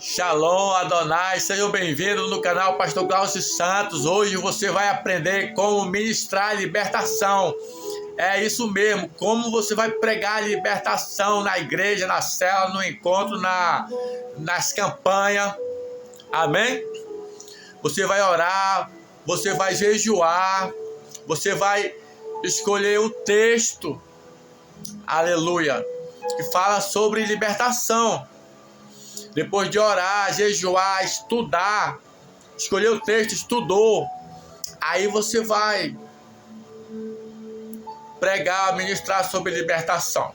Shalom, Adonai, sejam bem-vindos no canal Pastor Glaucio Santos. Hoje você vai aprender como ministrar libertação. É isso mesmo, como você vai pregar libertação na igreja, na célula, no encontro, nas campanhas. Amém? Você vai orar, você vai jejuar, você vai escolher o texto, aleluia, que fala sobre libertação. Depois de orar, jejuar, estudar, escolher o texto, estudou, aí você vai pregar, ministrar sobre libertação.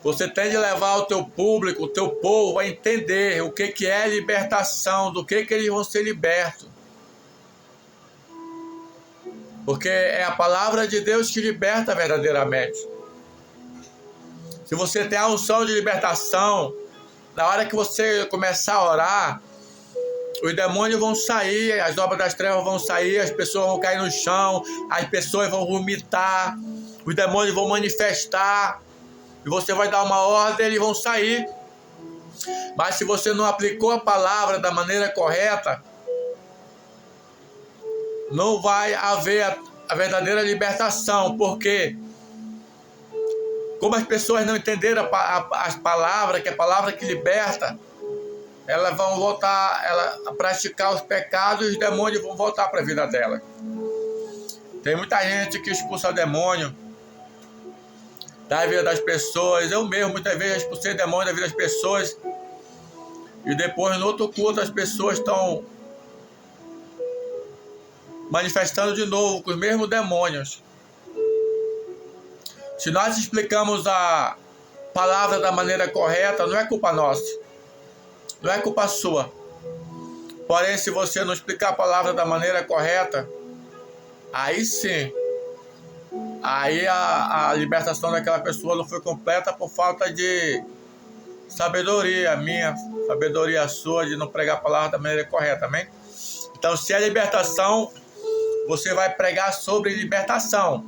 Você tem de levar o teu público, o teu povo a entender o que é libertação, do que eles vão ser libertos. Porque é a palavra de Deus que liberta verdadeiramente. Se você tem a unção de libertação, na hora que você começar a orar, os demônios vão sair, as obras das trevas vão sair, as pessoas vão cair no chão, as pessoas vão vomitar, os demônios vão manifestar, e você vai dar uma ordem e eles vão sair. Mas se você não aplicou a palavra da maneira correta, não vai haver a verdadeira libertação, porque como as pessoas não entenderam as palavras, que é a palavra que liberta, elas vão voltar a praticar os pecados e os demônios vão voltar para a vida dela. Tem muita gente que expulsa demônio da vida das pessoas. Eu mesmo, muitas vezes, expulsei demônio da vida das pessoas. E depois, no outro culto, as pessoas estão manifestando de novo com os mesmos demônios. Se nós explicamos a palavra da maneira correta, não é culpa nossa, não é culpa sua. Porém, se você não explicar a palavra da maneira correta, aí sim, aí a libertação daquela pessoa não foi completa por falta de sabedoria minha, sabedoria sua, de não pregar a palavra da maneira correta, amém? Então, se é libertação, você vai pregar sobre libertação.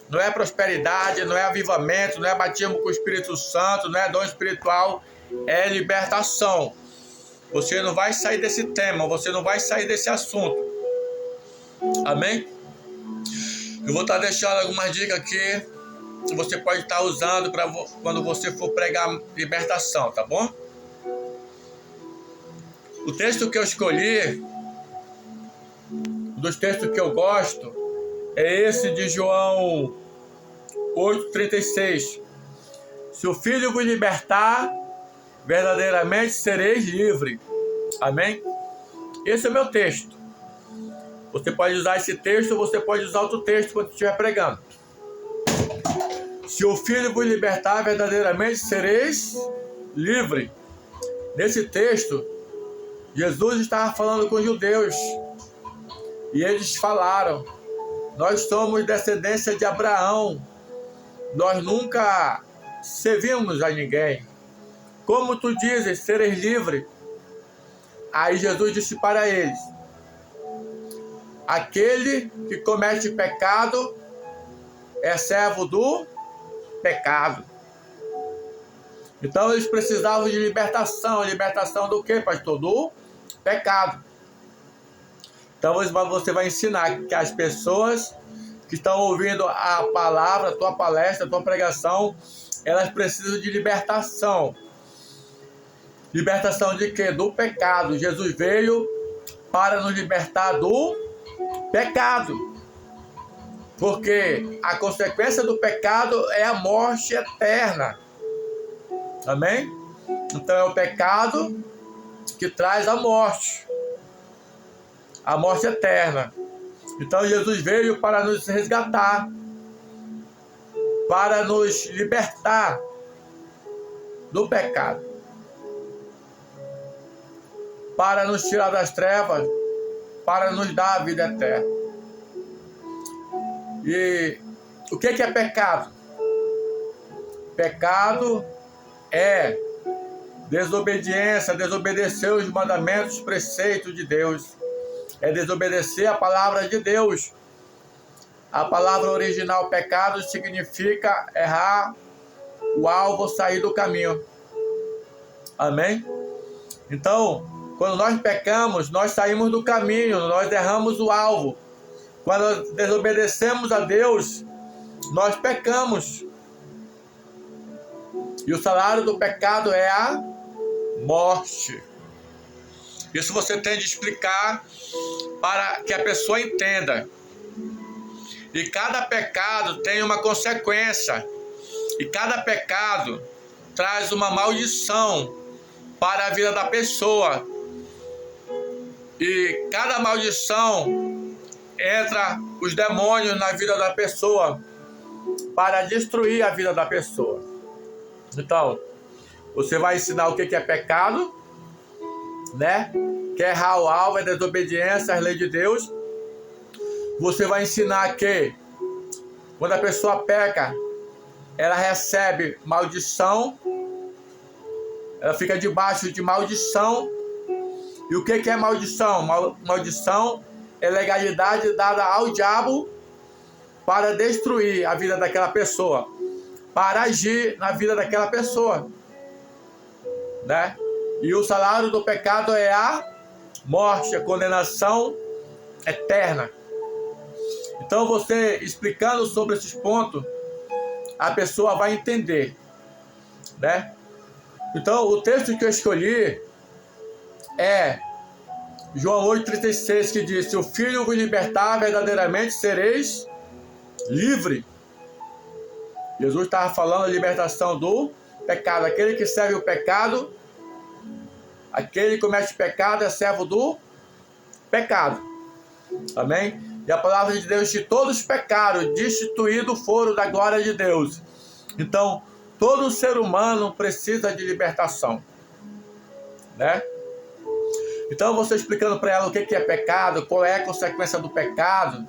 Não é prosperidade, não é avivamento, não é batismo com o Espírito Santo, não é dom espiritual, é libertação. Você não vai sair desse tema, você não vai sair desse assunto. Amém? Eu vou estar deixando algumas dicas aqui que você pode estar usando para quando você for pregar libertação, tá bom? O texto que eu escolhi, dos textos que eu gosto, é esse de João 8,36. Se o Filho vos libertar, verdadeiramente sereis livres. Amém? Esse é o meu texto. Você pode usar esse texto, ou você pode usar outro texto quando estiver pregando. Se o Filho vos libertar, verdadeiramente sereis livres. Nesse texto, Jesus estava falando com os judeus. E eles falaram: nós somos descendência de Abraão. Nós nunca servimos a ninguém. Como tu dizes, seres livre? Aí Jesus disse para eles: aquele que comete pecado é servo do pecado. Então eles precisavam de libertação. Libertação do quê, pastor? Do pecado. Então você vai ensinar que as pessoas que estão ouvindo a palavra, a tua palestra, a tua pregação, elas precisam de libertação. Libertação de quê? Do pecado. Jesus veio para nos libertar do pecado. Porque a consequência do pecado é a morte eterna. Amém? Então é o pecado que traz a morte eterna. Então Jesus veio para nos resgatar, para nos libertar do pecado, para nos tirar das trevas, para nos dar a vida eterna. E o que é pecado? Pecado é desobediência, desobedecer os mandamentos, os preceitos de Deus. É desobedecer a palavra de Deus. A palavra original pecado significa errar o alvo, sair do caminho. Amém? Então, quando nós pecamos, nós saímos do caminho, nós erramos o alvo. Quando desobedecemos a Deus, nós pecamos. E o salário do pecado é a morte. Isso você tem de explicar para que a pessoa entenda. E cada pecado tem uma consequência. E cada pecado traz uma maldição para a vida da pessoa. E cada maldição entra os demônios na vida da pessoa para destruir a vida da pessoa. Então, você vai ensinar o que é pecado, né? Que é errar o alvo, é desobediência às leis de Deus. Você vai ensinar que quando a pessoa peca, ela recebe maldição, ela fica debaixo de maldição. E o que é maldição? Maldição é legalidade dada ao diabo para destruir a vida daquela pessoa, para agir na vida daquela pessoa, né? E o salário do pecado é a morte, a condenação eterna. Então você explicando sobre esses pontos, a pessoa vai entender, né? Então o texto que eu escolhi é João 8,36, que diz: se o Filho vos libertar, verdadeiramente sereis livre. Jesus estava falando da libertação do pecado. Aquele que serve o pecado, aquele que comete pecado é servo do pecado. Amém? E a palavra de Deus: de todos os pecados, destituídos foram da glória de Deus. Então, todo ser humano precisa de libertação, né? Então, você explicando para ela o que é pecado, qual é a consequência do pecado,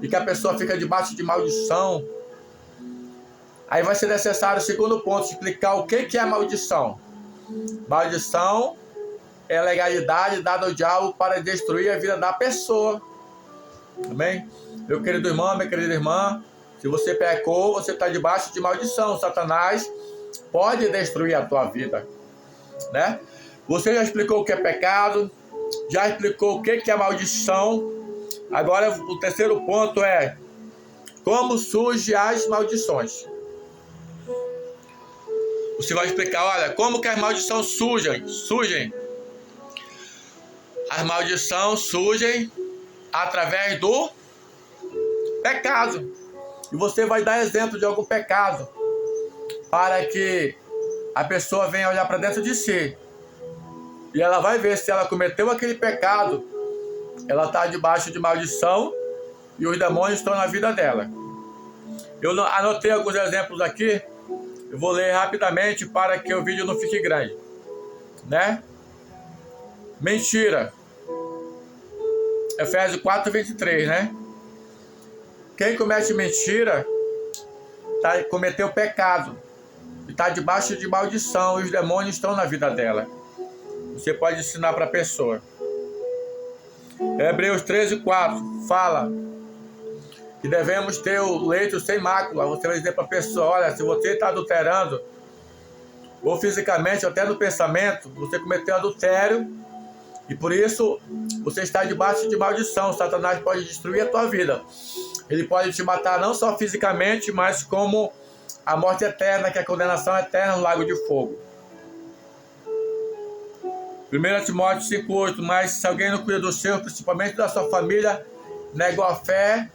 e que a pessoa fica debaixo de maldição. Aí vai ser necessário o segundo ponto, explicar o que é a maldição. Maldição é a legalidade dada ao diabo para destruir a vida da pessoa. Amém? Meu querido irmão, minha querida irmã, se você pecou, você está debaixo de maldição. Satanás pode destruir a tua vida, né? Você já explicou o que é pecado, já explicou o que é maldição. Agora o terceiro ponto é como surgem as maldições. Você vai explicar, olha, como que as maldições surgem. As maldições surgem através do pecado. E você vai dar exemplo de algum pecado para que a pessoa venha olhar para dentro de si. E ela vai ver se ela cometeu aquele pecado, ela está debaixo de maldição e os demônios estão na vida dela. Eu anotei alguns exemplos aqui, eu vou ler rapidamente para que o vídeo não fique grande, né? Mentira. Efésios 4:23, né? Quem comete mentira cometeu pecado e está debaixo de maldição e os demônios estão na vida dela. Você pode ensinar para a pessoa. Hebreus 13:4 fala que devemos ter o leito sem mácula. Você vai dizer para a pessoa, olha, se você está adulterando, ou fisicamente, ou até no pensamento, você cometeu adultério, e por isso você está debaixo de maldição. Satanás pode destruir a tua vida. Ele pode te matar não só fisicamente, mas como a morte eterna, que é a condenação eterna no lago de fogo. 1 Timóteo 5:8, mas se alguém não cuida dos seus, principalmente da sua família, negou a fé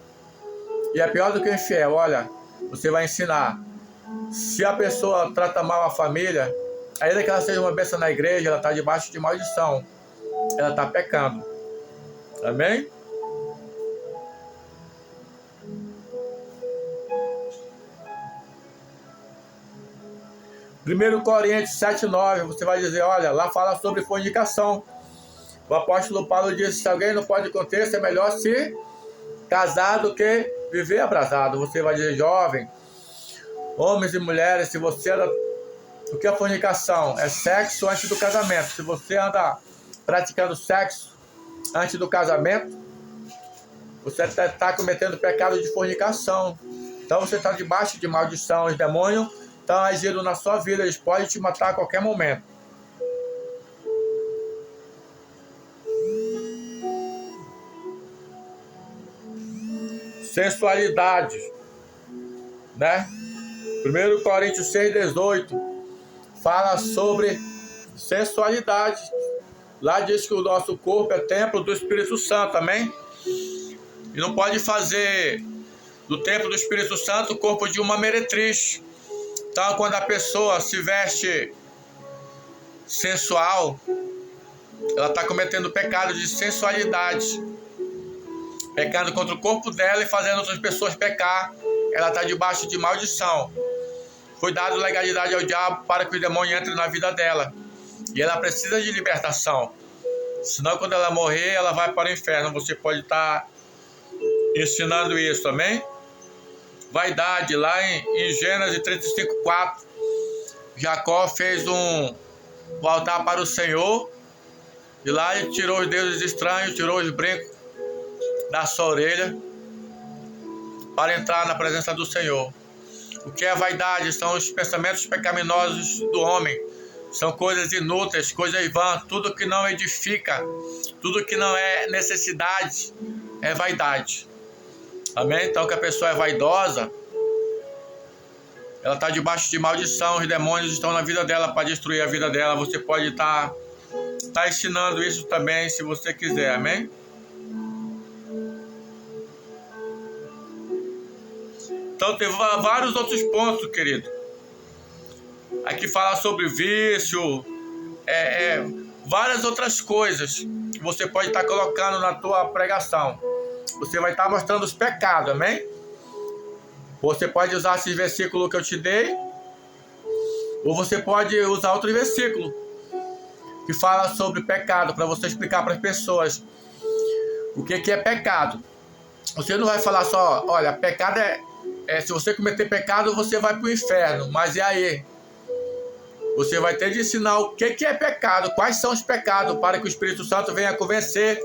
e é pior do que o infiel. Olha, você vai ensinar. Se a pessoa trata mal a família, ainda que ela seja uma bênção na igreja, ela está debaixo de maldição. Ela está pecando. Amém? Primeiro Coríntios 7:9, você vai dizer, olha, lá fala sobre fornicação. O apóstolo Paulo disse, se alguém não pode conter, é melhor se casar do que viver abrasado. Você vai dizer, jovem, homens e mulheres, se você anda... O que é fornicação? É sexo antes do casamento. Se você anda praticando sexo antes do casamento, você está cometendo pecado de fornicação. Então você está debaixo de maldição. Os demônios estão agindo na sua vida. Eles podem te matar a qualquer momento. sensualidade, né? 1 Coríntios 6,18 fala sobre sensualidade. Lá diz que o nosso corpo é templo do Espírito Santo, amém? E não pode fazer do templo do Espírito Santo o corpo de uma meretriz. Então, quando a pessoa se veste sensual, ela está cometendo pecado de sensualidade, pecando contra o corpo dela e fazendo outras pessoas pecar. Ela está debaixo de maldição. Foi dado legalidade ao diabo para que o demônio entre na vida dela. E ela precisa de libertação. Senão, quando ela morrer, ela vai para o inferno. Você pode estar ensinando isso, amém? Vaidade, lá em Gênesis 35:4, Jacó fez um altar para o Senhor. E lá ele tirou os deuses estranhos, tirou os brincos da sua orelha para entrar na presença do Senhor. O que é vaidade? São os pensamentos pecaminosos do homem. São coisas inúteis, coisas vãs, tudo que não edifica, tudo que não é necessidade, é vaidade. Amém? Então, que a pessoa é vaidosa, ela está debaixo de maldição, os demônios estão na vida dela para destruir a vida dela. Você pode estar ensinando isso também, se você quiser, amém? Então, tem vários outros pontos, querido. Aqui fala sobre vício, várias outras coisas que você pode estar colocando na tua pregação. Você vai estar mostrando os pecados, amém? Você pode usar esse versículo que eu te dei, ou você pode usar outro versículo que fala sobre pecado, para você explicar para as pessoas o que é pecado. Você não vai falar só, olha, pecado se você cometer pecado, você vai para o inferno. Mas e aí? Você vai ter de ensinar o que é pecado, quais são os pecados, para que o Espírito Santo venha convencer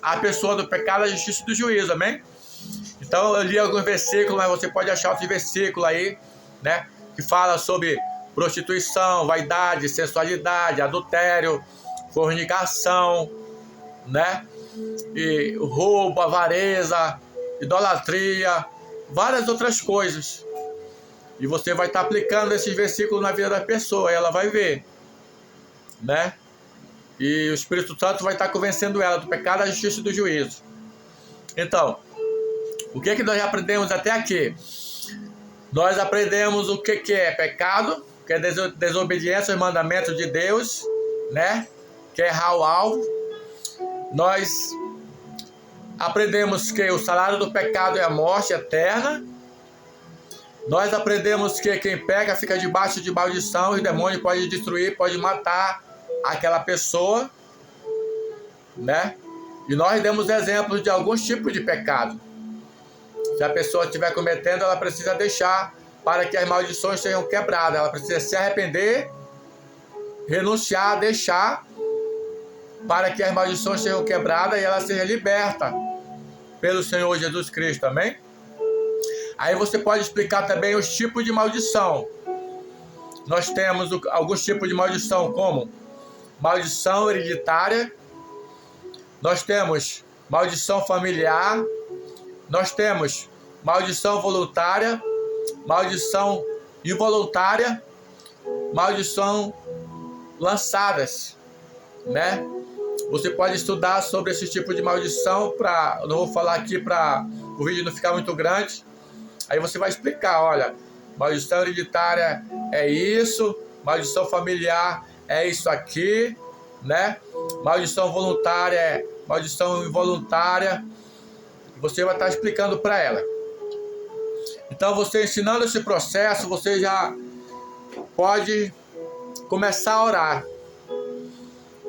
a pessoa do pecado, da justiça e do juízo, amém? Então eu li alguns versículos, mas você pode achar outros versículos aí, né? Que fala sobre prostituição, vaidade, sensualidade, adultério, fornicação, né? E roubo, avareza, idolatria, várias outras coisas. E você vai estar aplicando esses versículos na vida da pessoa, e ela vai ver, né? E o Espírito Santo vai estar convencendo ela do pecado, da justiça e do juízo. Então, o que nós já aprendemos até aqui? Nós aprendemos o que é pecado, que é desobediência aos mandamentos de Deus, né? Que é errar o alvo. Nós aprendemos que o salário do pecado é a morte eterna. Nós aprendemos que quem peca fica debaixo de maldição, e o demônio pode destruir, pode matar aquela pessoa, né? E nós demos exemplos de alguns tipos de pecado. Se a pessoa estiver cometendo, ela precisa deixar para que as maldições sejam quebradas. Ela precisa se arrepender, renunciar, deixar para que as maldições sejam quebradas e ela seja liberta pelo Senhor Jesus Cristo, amém? Aí você pode explicar também os tipos de maldição. Nós temos alguns tipos de maldição, como maldição hereditária, nós temos maldição familiar, nós temos maldição voluntária, maldição involuntária, maldição lançadas, né? Você pode estudar sobre esse tipo de maldição, não vou falar aqui para o vídeo não ficar muito grande. Aí você vai explicar, olha, maldição hereditária é isso, maldição familiar é isso aqui, né? Maldição voluntária é maldição involuntária. Você vai estar explicando para ela. Então, você ensinando esse processo, você já pode começar a orar.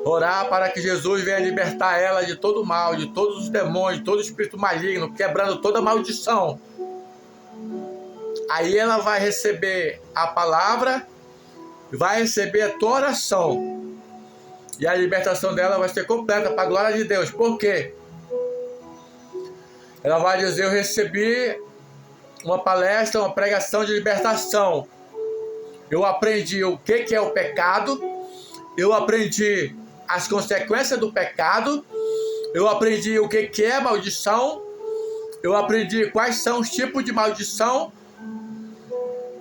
Orar para que Jesus venha libertar ela de todo o mal, de todos os demônios, de todo o espírito maligno, quebrando toda maldição. Aí ela vai receber a palavra, vai receber a tua oração. E a libertação dela vai ser completa para a glória de Deus. Por quê? Ela vai dizer, eu recebi uma palestra, uma pregação de libertação. Eu aprendi o que é o pecado, eu aprendi as consequências do pecado, eu aprendi o que é maldição, Eu aprendi quais são os tipos de maldição.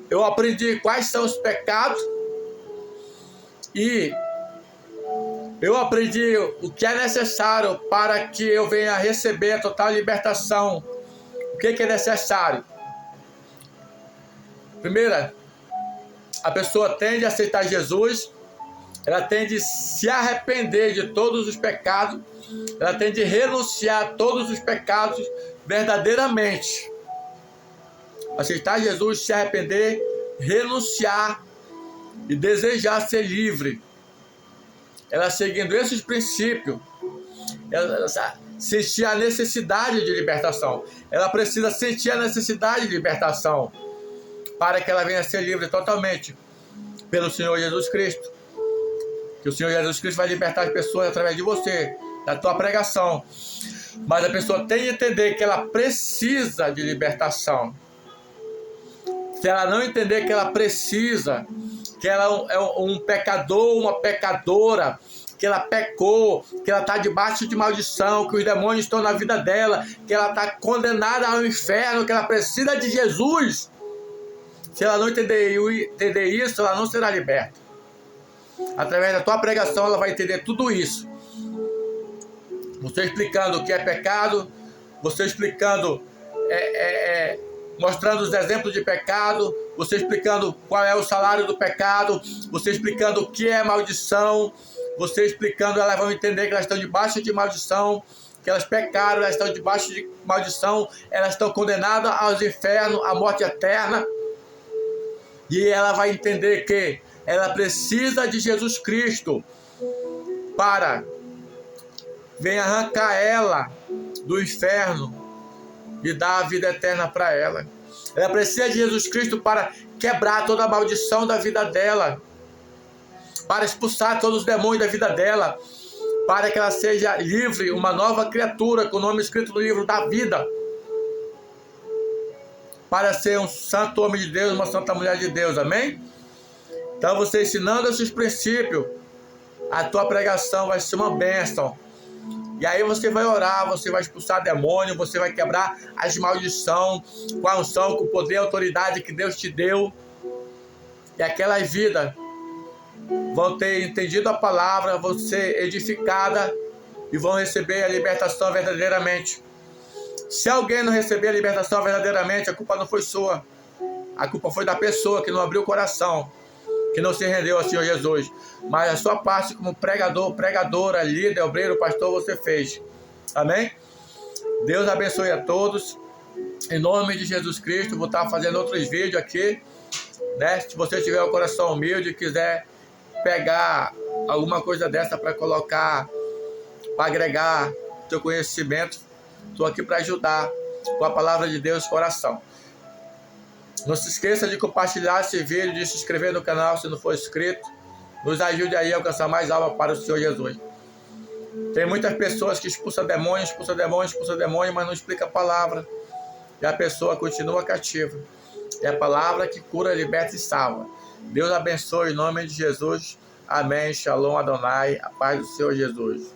Eu aprendi quais são os pecados. E eu aprendi o que é necessário para que eu venha receber a total libertação. O que é necessário? Primeira, a pessoa tende a aceitar Jesus, ela tende a se arrepender de todos os pecados, ela tende a renunciar a todos os pecados verdadeiramente. Aceitar Jesus, se arrepender, renunciar e desejar ser livre. Ela seguindo esses princípios, ela sentir a necessidade de libertação. Ela precisa sentir a necessidade de libertação para que ela venha a ser livre totalmente pelo Senhor Jesus Cristo. Que o Senhor Jesus Cristo vai libertar as pessoas através de você, da tua pregação. Mas a pessoa tem que entender que ela precisa de libertação. Se ela não entender que ela precisa, que ela é um pecador, uma pecadora, que ela pecou, que ela está debaixo de maldição, que os demônios estão na vida dela, que ela está condenada ao inferno, que ela precisa de Jesus. Se ela não entender isso, ela não será liberta. Através da tua pregação, ela vai entender tudo isso. Você explicando o que é pecado, você explicando, mostrando os exemplos de pecado, você explicando qual é o salário do pecado, você explicando o que é maldição, você explicando, elas vão entender que elas estão debaixo de maldição, que elas pecaram, elas estão debaixo de maldição, elas estão condenadas aos infernos, à morte eterna. E ela vai entender que ela precisa de Jesus Cristo para vir arrancar ela do inferno e dar a vida eterna para ela. Ela precisa de Jesus Cristo para quebrar toda a maldição da vida dela, para expulsar todos os demônios da vida dela, para que ela seja livre, uma nova criatura com o nome escrito no livro da vida, para ser um santo homem de Deus, uma santa mulher de Deus, amém? Então você ensinando esses princípios, a tua pregação vai ser uma bênção. E aí você vai orar, você vai expulsar demônio, você vai quebrar as maldições com a unção, com o poder e a autoridade que Deus te deu. E aquelas vidas vão ter entendido a palavra, vão ser edificadas e vão receber a libertação verdadeiramente. Se alguém não receber a libertação verdadeiramente, a culpa não foi sua. A culpa foi da pessoa que não abriu o coração, que não se rendeu ao Senhor Jesus. Mas a sua parte como pregador, pregadora, líder, obreiro, pastor, você fez. Amém? Deus abençoe a todos. Em nome de Jesus Cristo, vou estar fazendo outros vídeos aqui, né? Se você tiver o coração humilde e quiser pegar alguma coisa dessa para colocar, para agregar teu conhecimento, estou aqui para ajudar com a palavra de Deus no coração. Não se esqueça de compartilhar esse vídeo, de se inscrever no canal se não for inscrito. Nos ajude aí a alcançar mais alma para o Senhor Jesus. Tem muitas pessoas que expulsam demônios, mas não explica a palavra. E a pessoa continua cativa. É a palavra que cura, liberta e salva. Deus abençoe em nome de Jesus. Amém. Shalom Adonai. A paz do Senhor Jesus.